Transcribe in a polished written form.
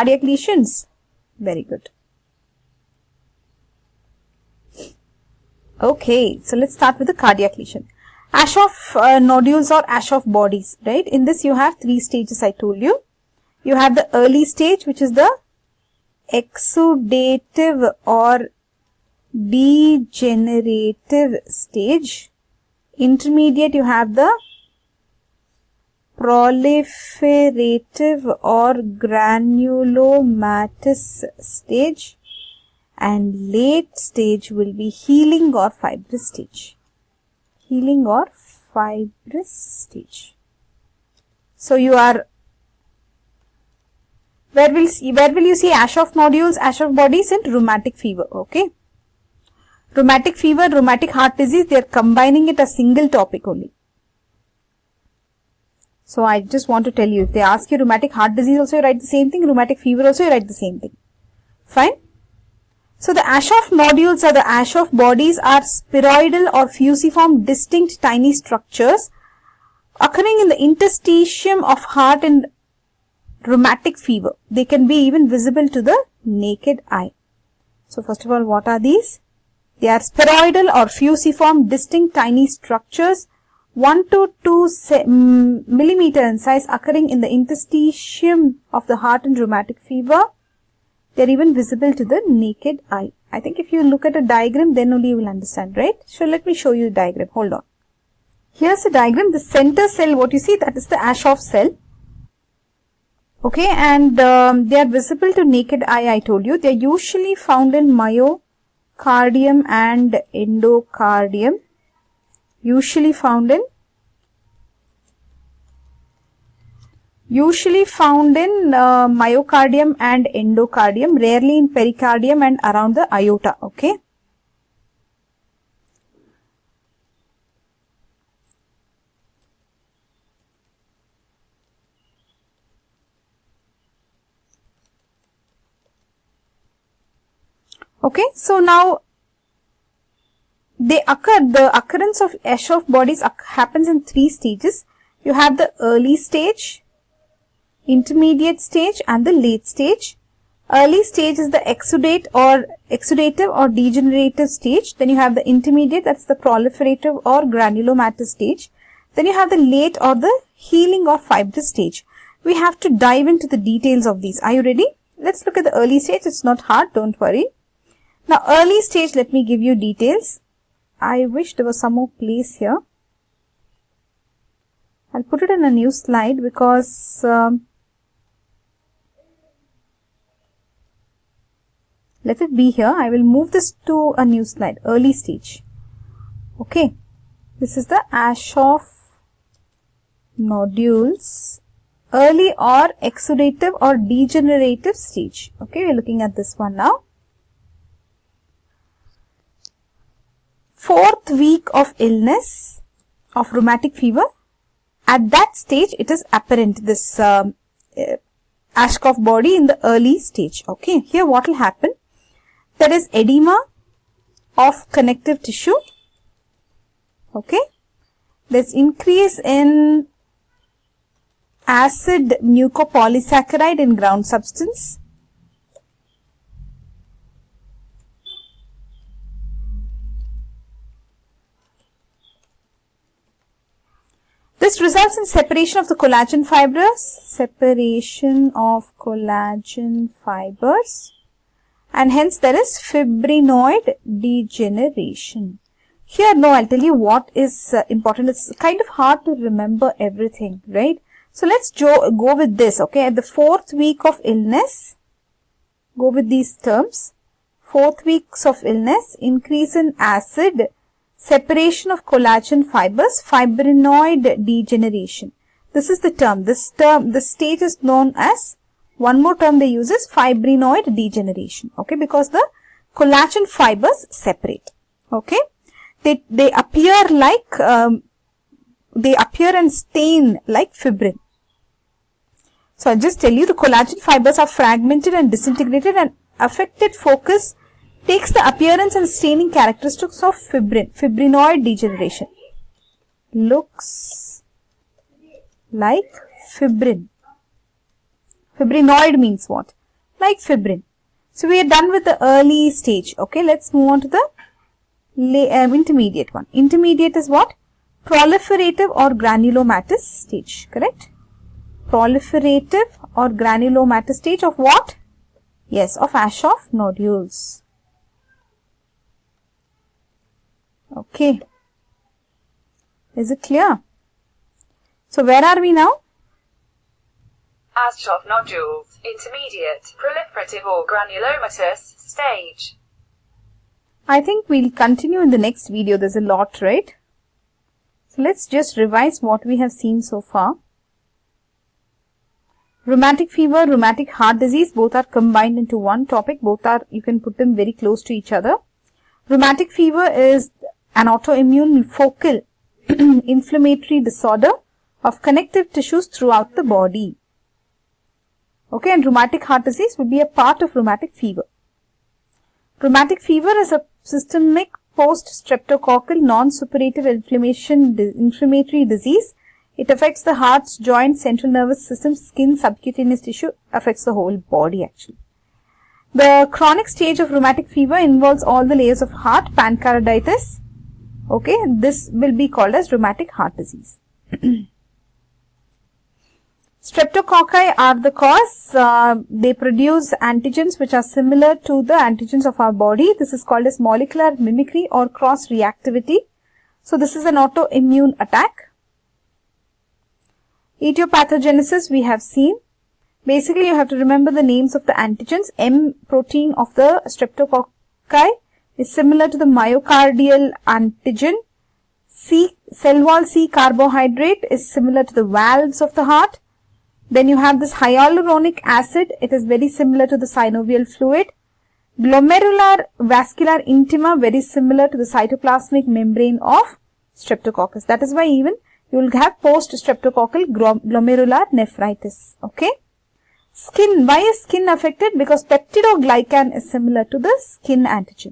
Cardiac lesions? Very good. Okay, so let's start with the cardiac lesion. Aschoff nodules or Aschoff bodies, right? In this you have 3 stages I told you. You have the early stage, which is the exudative or degenerative stage. Intermediate, you have the proliferative or granulomatous stage, and late stage will be healing or fibrous stage. Healing or fibrous stage. So you are, where will you see Aschoff nodules, Aschoff bodies? In rheumatic fever, okay? Rheumatic fever, rheumatic heart disease, they are combining it as single topic only. So I just want to tell you, if they ask you rheumatic heart disease also, you write the same thing. Rheumatic fever also, you write the same thing. Fine. So the Aschoff nodules or the Aschoff bodies are spheroidal or fusiform distinct tiny structures occurring in the interstitium of heart and rheumatic fever. They can be even visible to the naked eye. So first of all, what are these? They are spheroidal or fusiform distinct tiny structures 1 to 2 millimeter in size occurring in the interstitium of the heart and rheumatic fever. They are even visible to the naked eye. I think if you look at a diagram, then only you will understand, right? So let me show you the diagram. Hold on. Here's the diagram. The center cell, what you see, that is the Aschoff cell. Okay, and they are visible to naked eye, I told you. They are usually found in myocardium and endocardium. Usually found in myocardium and endocardium, rarely in pericardium and around the aorta, okay? Okay, so now the occurrence of Aschoff bodies happens in 3 stages. You have the early stage, intermediate stage and the late stage. Early stage is the exudative or degenerative stage. Then you have the intermediate, that's the proliferative or granulomatous stage. Then you have the late or the healing or fibrous stage. We have to dive into the details of these. Are you ready? Let's look at the early stage. It's not hard, don't worry. Now early stage, let me give you details. I wish there was some more place here. I'll put it in a new slide because let it be here. I will move this to a new slide. Early stage. Okay. This is the Aschoff nodules. Early or exudative or degenerative stage. Okay, we're looking at this one now. 4th week of illness of rheumatic fever. At that stage, it is apparent, this Aschoff body in the early stage. Okay, here what will happen? There is edema of connective tissue. Okay, there's increase in acid mucopolysaccharide in ground substance. This results in separation of the collagen fibers, and hence there is fibrinoid degeneration. Here, no, I'll tell you what is important. It's kind of hard to remember everything, right? So let's go with this, okay? At the 4th week of illness, go with these terms. 4th weeks of illness, increase in acid, separation of collagen fibers, fibrinoid degeneration. This is the term. This stage is known as, one more term they use is fibrinoid degeneration. Okay, because the collagen fibers separate. Okay, they appear like, they appear and stain like fibrin. So I'll just tell you, the collagen fibers are fragmented and disintegrated, and affected focus takes the appearance and staining characteristics of fibrinoid degeneration. Looks like fibrin. Fibrinoid means what? like fibrin. So we are done with the early stage. Okay, let's move on to the intermediate one. Intermediate is what? Proliferative or granulomatous stage, correct? Proliferative or granulomatous stage of what? Yes, of Aschoff nodules. Okay. Is it clear? So where are we now? Aschoff nodules, intermediate, proliferative or granulomatous stage. I think we'll continue in the next video. There's a lot, right? So let's just revise what we have seen so far. Rheumatic fever, rheumatic heart disease, both are combined into one topic. Both are, you can put them very close to each other. Rheumatic fever is an autoimmune focal inflammatory disorder of connective tissues throughout the body. Okay, and rheumatic heart disease will be a part of rheumatic fever. Rheumatic fever is a systemic post-streptococcal non-suppurative inflammatory disease. It affects the heart's joint, central nervous system, skin, subcutaneous tissue, affects the whole body actually. The chronic stage of rheumatic fever involves all the layers of heart, pancreatitis. Okay, this will be called as rheumatic heart disease. Streptococci are the cause. They produce antigens which are similar to the antigens of our body. This is called as molecular mimicry or cross-reactivity. So this is an autoimmune attack. Etiopathogenesis we have seen. Basically, you have to remember the names of the antigens. M protein of the streptococci is similar to the myocardial antigen. Cell wall C carbohydrate is similar to the valves of the heart. Then you have this hyaluronic acid. It is very similar to the synovial fluid. Glomerular vascular intima, very similar to the cytoplasmic membrane of streptococcus. That is why even you will have post-streptococcal glomerular nephritis. Okay. Skin. Why is skin affected? Because peptidoglycan is similar to the skin antigen.